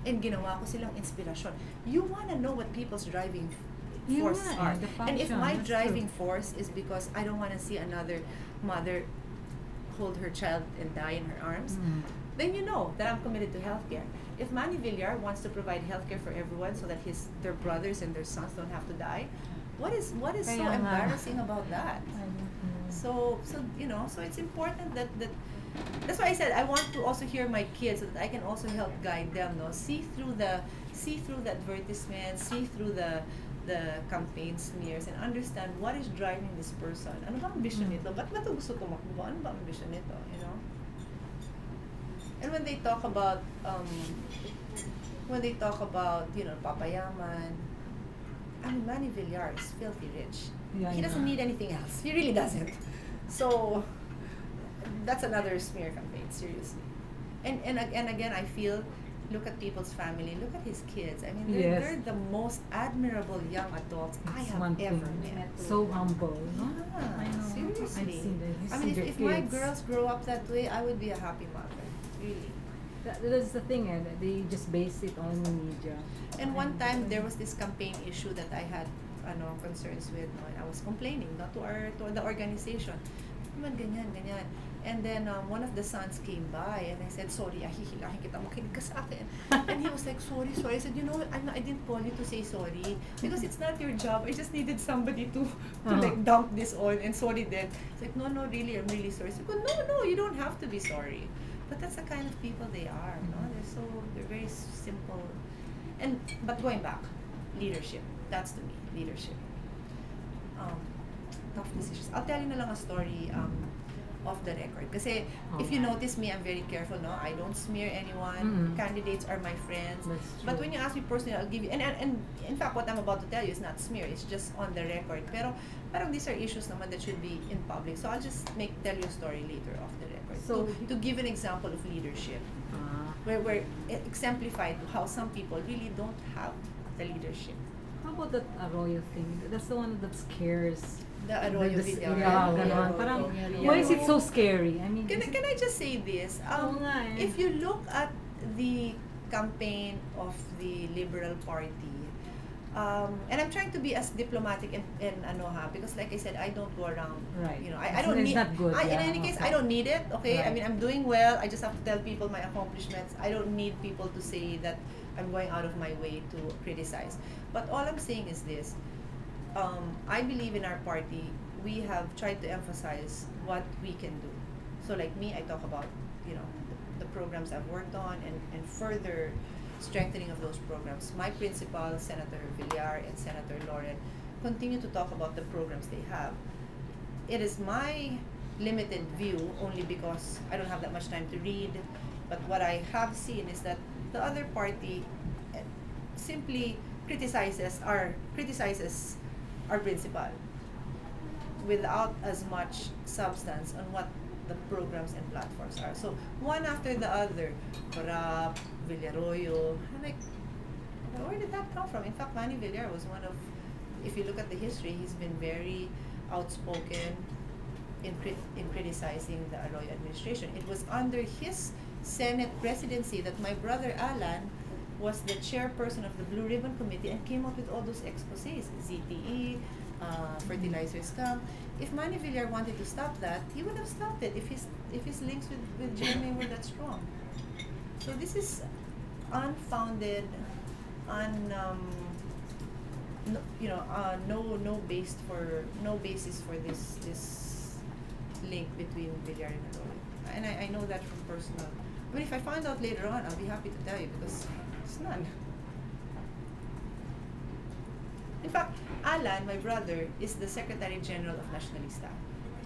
and ginawa ko silang inspirasyon. You want to know what people's driving forces are. And if my driving force is because I don't want to see another mother hold her child and die in her arms, then you know that I'm committed to healthcare. If Manny Villar wants to provide healthcare for everyone so that their brothers and their sons don't have to die, what is so embarrassing about that? So you know, so it's important that that's why I said I want to also hear my kids so that I can also help guide them, no? See through the advertisement, see through the campaign smears, and understand what is driving this person. Ano ba ang ambition nito? Ba't ba ito gusto tumakbo? Ano ba ang ambition nito? You know? And when they talk about you know, papayaman, I mean, Manny Villar is filthy rich. He doesn't need anything else. He really doesn't. So that's another smear campaign, seriously. And again, I feel, look at people's family, look at his kids. I mean, they're the most admirable young adults I have ever met. So humble, no? Yeah, I know. seriously. I mean, if my girls grow up that way, I would be a happy mother. Really. That's the thing, they just base it on the media. And one time there was this campaign issue that I had concerns with, no? And I was complaining, not to the organization. Ganyan. And then one of the sons came by and I said, sorry, hihilahin kita, makinig ka sa akin. And he was like, sorry. I said, you know, I didn't call you to say sorry because it's not your job. I just needed somebody to like dump this on, and sorry then. It's like, no, really, I'm really sorry. I said, no, you don't have to be sorry. But that's the kind of people they are, no? They're very simple. But going back, leadership. That's to me, leadership. Tough decisions. I'll tell you na lang a story off the record. Kasi if you notice me, I'm very careful, no? I don't smear anyone. Candidates are my friends. But when you ask me personally, I'll give you, and in fact, what I'm about to tell you is not smear, it's just on the record. Pero parang these are issues naman that should be in public. So I'll just tell you a story later off the record. So to give an example of leadership, where it exemplified how some people really don't have the leadership. How about that Arroyo thing? That's the one that scares. The Arroyo video. Why is it so scary? I mean, can I just say this? If you look at the campaign of the Liberal Party, and I'm trying to be as diplomatic and because like I said, I don't go around. Right. You know, I don't need. Not good, in any case, I don't need it. Okay. Right. I mean, I'm doing well. I just have to tell people my accomplishments. I don't need people to say that I'm going out of my way to criticize. But all I'm saying is this. I believe in our party, we have tried to emphasize what we can do. So like me, I talk about, you know, the programs I've worked on and further strengthening of those programs. My principal, Senator Villar and Senator Loren, continue to talk about the programs they have. It is my limited view only because I don't have that much time to read, but what I have seen is that the other party simply criticizes our principal without as much substance on what the programs and platforms are. So one after the other, Corrupt, Villaroyo, I'm like, where did that come from? In fact, Manny Villar was one of, if you look at the history, he's been very outspoken in criticizing the Arroyo administration. It was under his Senate presidency that my brother Alan was the chairperson of the Blue Ribbon Committee and came up with all those exposés, ZTE, fertilizer scam. If Manny Villar wanted to stop that, he would have stopped it if his links with Jeremy were that strong. So this is unfounded, no basis for this link between Villar and Arroyo. And I know that from personal. I mean, if I find out later on, I'll be happy to tell you because it's none. In fact, Alan, my brother, is the Secretary General of Nationalista.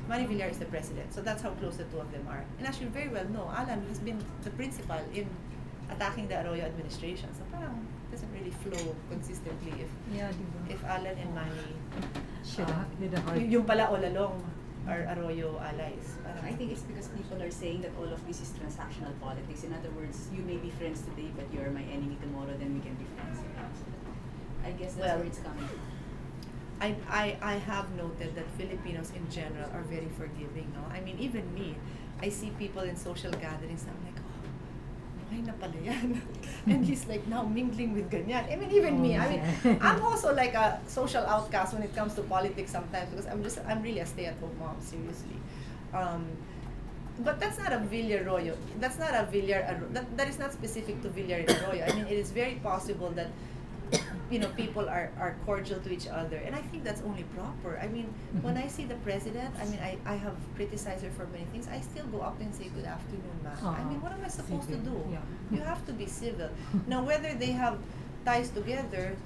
Manny Villar is the president, so that's how close the two of them are. And as you very well know, Alan has been the principal in attacking the Arroyo administration. So parang doesn't really flow consistently if Alan and Manny yung pala all along are Arroyo allies. I think it's because people are saying that all of this is transactional politics. In other words, you may be friends today, but you're my enemy tomorrow, then we can be friends. I guess that's where it's coming from. I have noted that Filipinos in general are very forgiving, no? I mean, even me, I see people in social gatherings, I'm like, oh, ay na pala yan. And he's like now mingling with ganyan. I mean, even me. I mean, I'm also like a social outcast when it comes to politics sometimes because I'm really a stay-at-home mom, seriously. But that's not a Villarroyo. That's not a that is not specific to Villar and Arroyo. I mean, it is very possible that people are cordial to each other, and I think that's only proper. I mean, when I see the president, I mean, I have criticized her for many things. I still go up and say good afternoon, ma'am. I mean, what am I supposed to do? Yeah. You have to be civil. Now, whether they have ties together,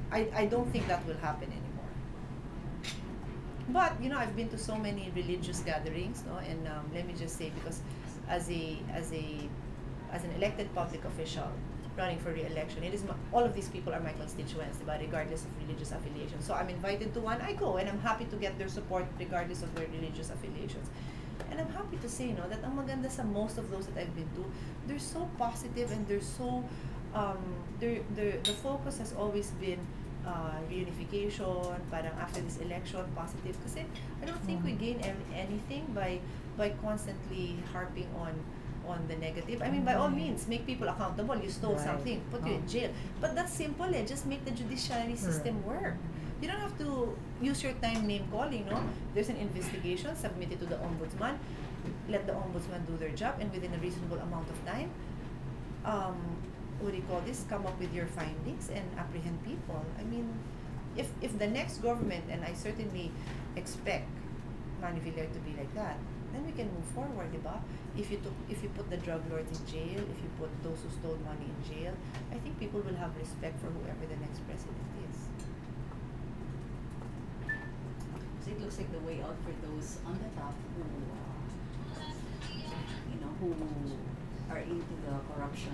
I don't think that will happen anymore. But I've been to so many religious gatherings, no, and let me just say, because as an elected public official running for re-election, all of these people are my constituents, regardless of religious affiliation. So I'm invited to one, I go, and I'm happy to get their support regardless of their religious affiliations. And I'm happy to say, that ang maganda sa most of those that I've been to, they're so positive and they're so, the focus has always been reunification, parang after this election, positive. Kasi I don't think we gain anything by constantly harping on the negative. I mean, by all means, make people accountable. You stole something, put you in jail. But that's simple, just make the judiciary system work. You don't have to use your time name calling, no? There's an investigation, submit it to the ombudsman, let the ombudsman do their job, and within a reasonable amount of time, come up with your findings and apprehend people. I mean, if the next government, and I certainly expect Manny Villar to be like that, then we can move forward, diba? If you put the drug lords in jail, if you put those who stole money in jail, I think people will have respect for whoever the next president is. So it looks like the way out for those on the top who are into the corruption.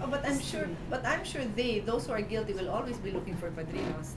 Oh, but I'm sure those who are guilty will always be looking for padrinos.